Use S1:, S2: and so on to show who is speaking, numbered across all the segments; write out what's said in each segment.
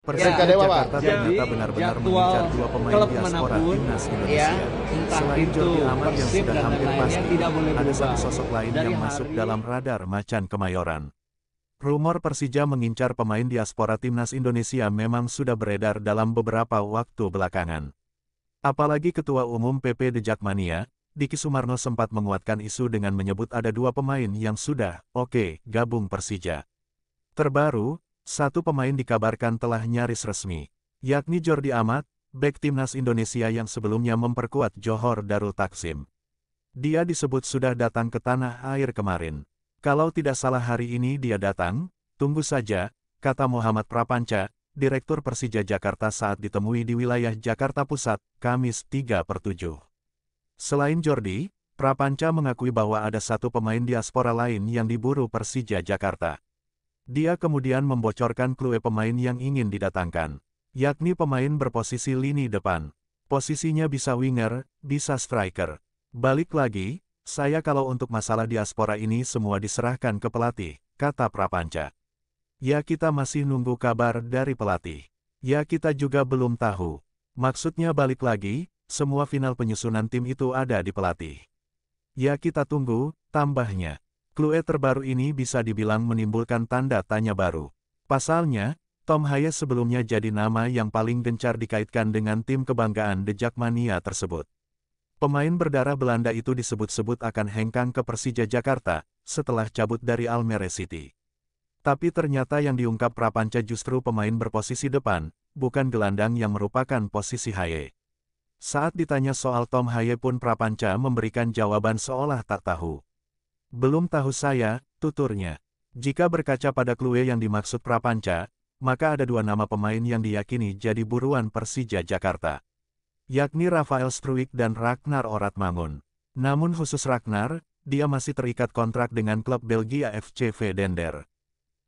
S1: Persija
S2: Dewa, Pak.
S1: Jakarta ternyata benar-benar mengincar dua pemain
S3: klub
S1: diaspora
S3: manapun,
S1: timnas Indonesia.
S3: ya, entah
S1: Selain
S3: itu
S1: Jordi Amat yang
S3: Persib
S1: sudah
S3: dan
S1: hampir
S3: lain-lainnya,
S1: pasti,
S3: tidak boleh
S1: ada
S3: berubah.
S1: satu sosok lain
S3: Dari
S1: yang masuk
S3: hari-
S1: dalam radar Macan Kemayoran. Rumor Persija mengincar pemain diaspora timnas Indonesia memang sudah beredar dalam beberapa waktu belakangan. Apalagi Ketua Umum PP The Jackmania, Diki Sumarno sempat menguatkan isu dengan menyebut ada dua pemain yang sudah oke gabung Persija. Terbaru, satu pemain dikabarkan telah nyaris resmi, yakni Jordi Amat, bek timnas Indonesia yang sebelumnya memperkuat Johor Darul Takzim. Dia disebut sudah datang ke tanah air kemarin. Kalau tidak salah hari ini dia datang, tunggu saja, kata Muhammad Prapanca, Direktur Persija Jakarta saat ditemui di wilayah Jakarta Pusat, Kamis 3/7. Selain Jordi, Prapanca mengakui bahwa ada satu pemain diaspora lain yang diburu Persija Jakarta. Dia kemudian membocorkan klue pemain yang ingin didatangkan, yakni pemain berposisi lini depan. Posisinya bisa winger, bisa striker. Balik lagi, saya kalau untuk masalah diaspora ini semua diserahkan ke pelatih, kata Prapanca. Ya kita masih nunggu kabar dari pelatih. Ya kita juga belum tahu. Maksudnya balik lagi, semua final penyusunan tim itu ada di pelatih. Ya kita tunggu, tambahnya. Klue terbaru ini bisa dibilang menimbulkan tanda tanya baru. Pasalnya, Tom Hayes sebelumnya jadi nama yang paling gencar dikaitkan dengan tim kebanggaan The Jackmania tersebut. Pemain berdarah Belanda itu disebut-sebut akan hengkang ke Persija Jakarta, setelah cabut dari Almere City. Tapi ternyata yang diungkap Prapanca justru pemain berposisi depan, bukan gelandang yang merupakan posisi Haye. Saat ditanya soal Tom Haye pun Prapanca memberikan jawaban seolah tak tahu. Belum tahu saya, tuturnya. Jika berkaca pada klue yang dimaksud Prapanca, maka ada dua nama pemain yang diyakini jadi buruan Persija Jakarta, yakni Rafael Struijk dan Ragnar Oratmangun. Namun khusus Ragnar, dia masih terikat kontrak dengan klub Belgia FC Vedender.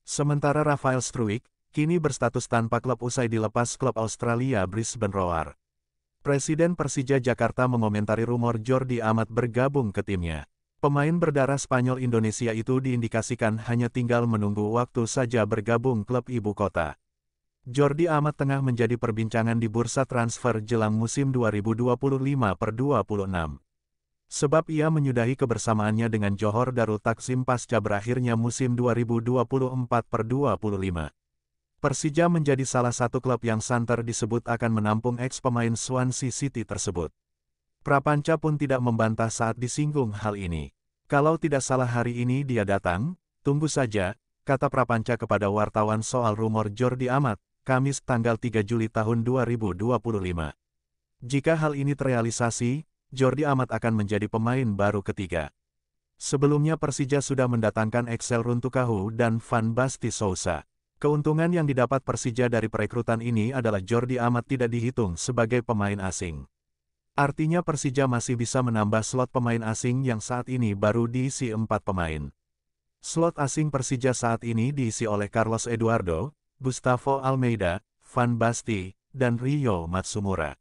S1: Sementara Rafael Struijk, kini berstatus tanpa klub usai dilepas klub Australia Brisbane Roar. Presiden Persija Jakarta mengomentari rumor Jordi Amat bergabung ke timnya. Pemain berdarah Spanyol Indonesia itu diindikasikan hanya tinggal menunggu waktu saja bergabung klub ibu kota. Jordi Amat tengah menjadi perbincangan di bursa transfer jelang musim 2025/26. Sebab ia menyudahi kebersamaannya dengan Johor Darul Takzim pasca berakhirnya musim 2024/25. Persija menjadi salah satu klub yang santer disebut akan menampung ex-pemain Swansea City tersebut. Prapanca pun tidak membantah saat disinggung hal ini. Kalau tidak salah hari ini dia datang, tunggu saja, kata Prapanca kepada wartawan soal rumor Jordi Amat, Kamis tanggal 3 Juli tahun 2025. Jika hal ini terrealisasi, Jordi Amat akan menjadi pemain baru ketiga. Sebelumnya Persija sudah mendatangkan Excel Runtukahu dan Van Basti Sousa. Keuntungan yang didapat Persija dari perekrutan ini adalah Jordi Amat tidak dihitung sebagai pemain asing. Artinya Persija masih bisa menambah slot pemain asing yang saat ini baru diisi 4 pemain. Slot asing Persija saat ini diisi oleh Carlos Eduardo, Gustavo Almeida, Van Basti, dan Rio Matsumura.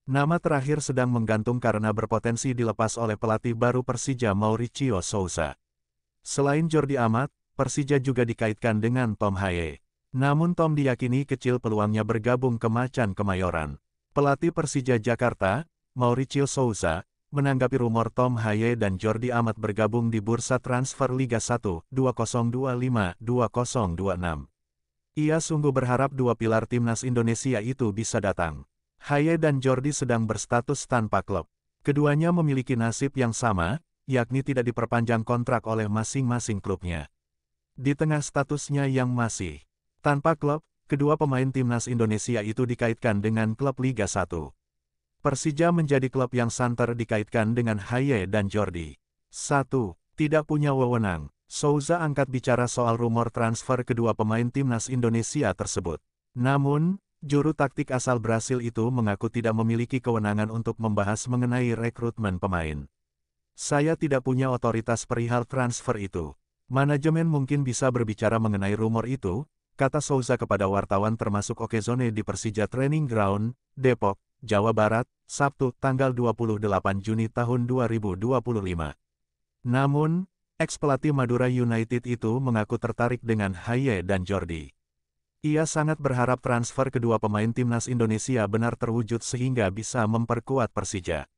S1: Nama terakhir sedang menggantung karena berpotensi dilepas oleh pelatih baru Persija Mauricio Sousa. Selain Jordi Amat, Persija juga dikaitkan dengan Tom Haye. Namun Tom diyakini kecil peluangnya bergabung ke Macan Kemayoran. Pelatih Persija Jakarta, Mauricio Sousa, menanggapi rumor Tom Haye dan Jordi Amat bergabung di bursa transfer Liga 1 2025-2026. Ia sungguh berharap dua pilar timnas Indonesia itu bisa datang. Haye dan Jordi sedang berstatus tanpa klub. Keduanya memiliki nasib yang sama, yakni tidak diperpanjang kontrak oleh masing-masing klubnya. Di tengah statusnya yang masih tanpa klub, kedua pemain timnas Indonesia itu dikaitkan dengan klub Liga 1. Persija menjadi klub yang santer dikaitkan dengan Haye dan Jordi. 1. Tidak punya wewenang. Sousa angkat bicara soal rumor transfer kedua pemain timnas Indonesia tersebut. Namun, juru taktik asal Brasil itu mengaku tidak memiliki kewenangan untuk membahas mengenai rekrutmen pemain. Saya tidak punya otoritas perihal transfer itu. Manajemen mungkin bisa berbicara mengenai rumor itu, kata Sousa kepada wartawan termasuk Okezone di Persija Training Ground, Depok, Jawa Barat, Sabtu, tanggal 28 Juni tahun 2025. Namun, ex-pelatih Madura United itu mengaku tertarik dengan Haye dan Jordi. Ia sangat berharap transfer kedua pemain timnas Indonesia benar terwujud sehingga bisa memperkuat Persija.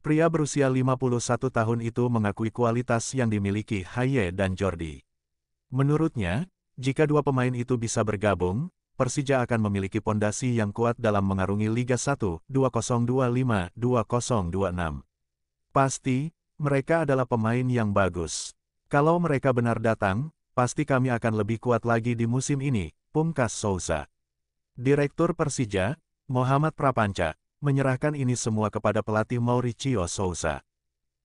S1: Pria berusia 51 tahun itu mengakui kualitas yang dimiliki Haye dan Jordi. Menurutnya, jika dua pemain itu bisa bergabung, Persija akan memiliki pondasi yang kuat dalam mengarungi Liga 1 2025-2026. Pasti, mereka adalah pemain yang bagus. Kalau mereka benar datang, pasti kami akan lebih kuat lagi di musim ini, pungkas Sousa. Direktur Persija, Muhammad Prapanca, menyerahkan ini semua kepada pelatih Mauricio Sousa.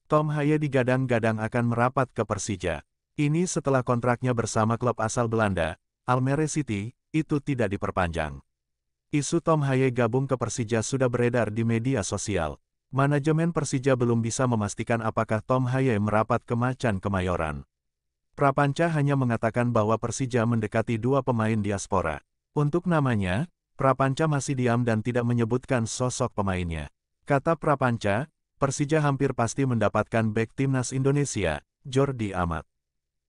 S1: Tom Haye digadang-gadang akan merapat ke Persija. Ini setelah kontraknya bersama klub asal Belanda, Almere City, itu tidak diperpanjang. Isu Tom Haye gabung ke Persija sudah beredar di media sosial. Manajemen Persija belum bisa memastikan apakah Tom Haye merapat ke Macan Kemayoran. Prapanca hanya mengatakan bahwa Persija mendekati dua pemain diaspora. Untuk namanya, Prapanca masih diam dan tidak menyebutkan sosok pemainnya. Kata Prapanca, Persija hampir pasti mendapatkan bek timnas Indonesia, Jordi Amat.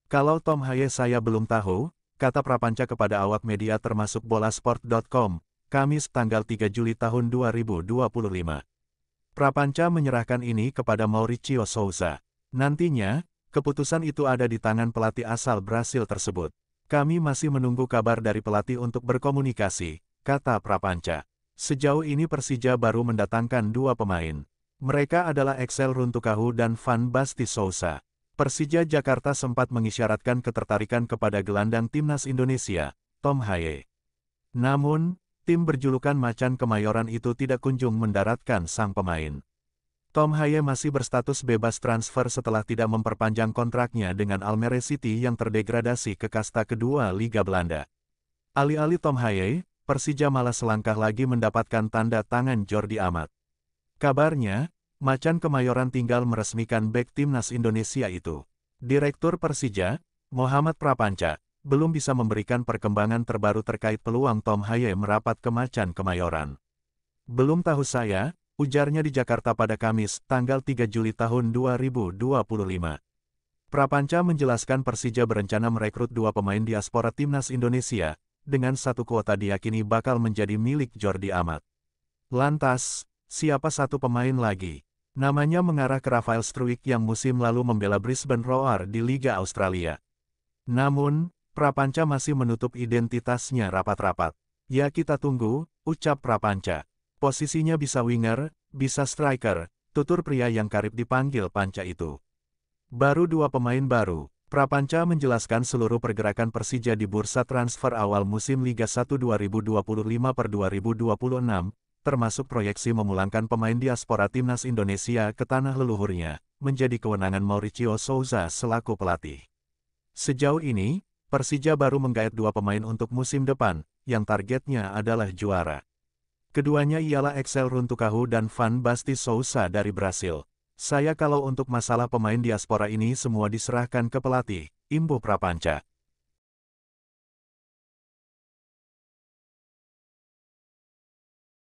S1: Kalau Tom Haye saya belum tahu, kata Prapanca kepada awak media termasuk bolasport.com, Kamis tanggal 3 Juli tahun 2025. Prapanca menyerahkan ini kepada Mauricio Sousa. Nantinya, keputusan itu ada di tangan pelatih asal Brasil tersebut. Kami masih menunggu kabar dari pelatih untuk berkomunikasi, kata Prapanca. Sejauh ini Persija baru mendatangkan dua pemain. Mereka adalah Excel Runtukahu dan Van Basti Sousa. Persija Jakarta sempat mengisyaratkan ketertarikan kepada gelandang timnas Indonesia, Tom Haye. Namun, tim berjulukan Macan Kemayoran itu tidak kunjung mendaratkan sang pemain. Tom Haye masih berstatus bebas transfer setelah tidak memperpanjang kontraknya dengan Almere City yang terdegradasi ke kasta kedua Liga Belanda. Alih-alih Tom Haye, Persija malah selangkah lagi mendapatkan tanda tangan Jordi Amat. Kabarnya, Macan Kemayoran tinggal meresmikan bek timnas Indonesia itu. Direktur Persija, Muhammad Prapanca, belum bisa memberikan perkembangan terbaru terkait peluang Tom Haye merapat ke Macan Kemayoran. Belum tahu saya, ujarnya di Jakarta pada Kamis, tanggal 3 Juli tahun 2025. Prapanca menjelaskan Persija berencana merekrut dua pemain diaspora timnas Indonesia, dengan satu kuota diyakini bakal menjadi milik Jordi Amat. Lantas, siapa satu pemain lagi? Namanya mengarah ke Rafael Struijk yang musim lalu membela Brisbane Roar di Liga Australia. Namun, Prapanca masih menutup identitasnya rapat-rapat. Ya kita tunggu, ucap Prapanca. Posisinya bisa winger, bisa striker, tutur pria yang karib dipanggil Panca itu. Baru dua pemain baru. Prapanca menjelaskan seluruh pergerakan Persija di bursa transfer awal musim Liga 1 2025-2026, termasuk proyeksi memulangkan pemain diaspora timnas Indonesia ke tanah leluhurnya, menjadi kewenangan Mauricio Sousa selaku pelatih. Sejauh ini, Persija baru menggait dua pemain untuk musim depan, yang targetnya adalah juara. Keduanya ialah Excel Runtukahu dan Van Basti Sousa dari Brasil. Saya kalau untuk masalah pemain diaspora ini semua diserahkan ke pelatih, imbuh Prapanca.